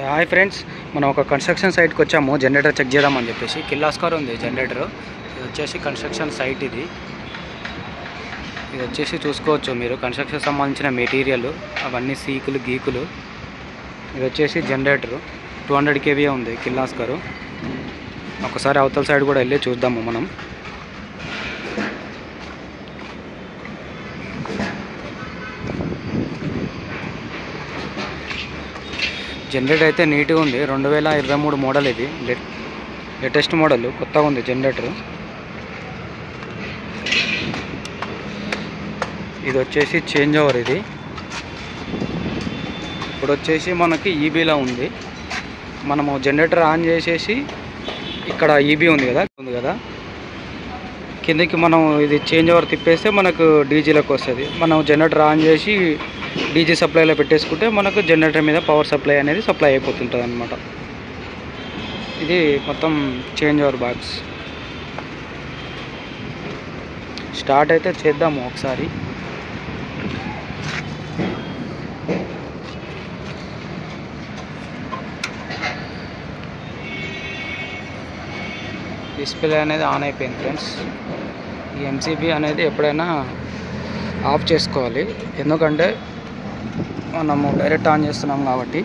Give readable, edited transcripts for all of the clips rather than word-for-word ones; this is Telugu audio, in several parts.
హాయ్ ఫ్రెండ్స్, మనం ఒక కన్స్ట్రక్షన్ సైట్కి వచ్చాము. జనరేటర్ చెక్ చేద్దామని చెప్పేసి. కిర్లోస్కర్ ఉంది జనరేటర్. ఇది వచ్చేసి కన్స్ట్రక్షన్ సైట్. ఇది వచ్చేసి చూసుకోవచ్చు మీరు. కన్స్ట్రక్షన్ సంబంధించిన మెటీరియల్ అవన్నీ సీకులు గీకులు. ఇది వచ్చేసి జనరేటర్ 200 kVA ఉంది కిర్లోస్కర్. ఒకసారి అవతల సైడ్ కూడా వెళ్ళి చూద్దాము మనం. జనరేటర్ అయితే నీట్గా ఉంది. 2023 మోడల్. ఇది లేటెస్ట్ మోడల్, కొత్తగా ఉంది జనరేటర్. ఇది వచ్చేసి చేంజ్ ఓవర్. ఇది ఇప్పుడు వచ్చేసి మనకి ఈబీలో ఉంది. మనము జనరేటర్ ఆన్ చేసేసి ఇక్కడ ఈబీ ఉంది కదా కిందకి మనం ఇది చేంజ్ ఓవర్ తిప్పేస్తే మనకు డీజీలోకి వస్తుంది. మనం జనరేటర్ ఆన్ చేసి డీజీ సప్లైలో పెట్టేసుకుంటే మనకు జనరేటర్ మీద పవర్ సప్లై అనేది సప్లై అయిపోతుంటుంది అన్నమాట. ఇది మొత్తం చేంజ్ ఓవర్ బాక్స్. స్టార్ట్ అయితే చేద్దాము ఒకసారి. డిస్ప్లే అనేది ఆన్ అయిపోయింది ఫ్రెండ్స్. ఈ ఎంసీబీ అనేది ఎప్పుడైనా ఆఫ్ చేసుకోవాలి, ఎందుకంటే మనము డైరెక్ట్ ఆన్ చేస్తున్నాం కాబట్టి.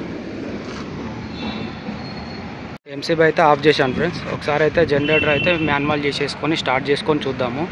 ఎంసీబీ అయితే ఆఫ్ చేశాను ఫ్రెండ్స్. ఒకసారి అయితే జనరేటర్ అయితే మాన్యువల్ చేసేసుకొని స్టార్ట్ చేసుకొని చూద్దాము.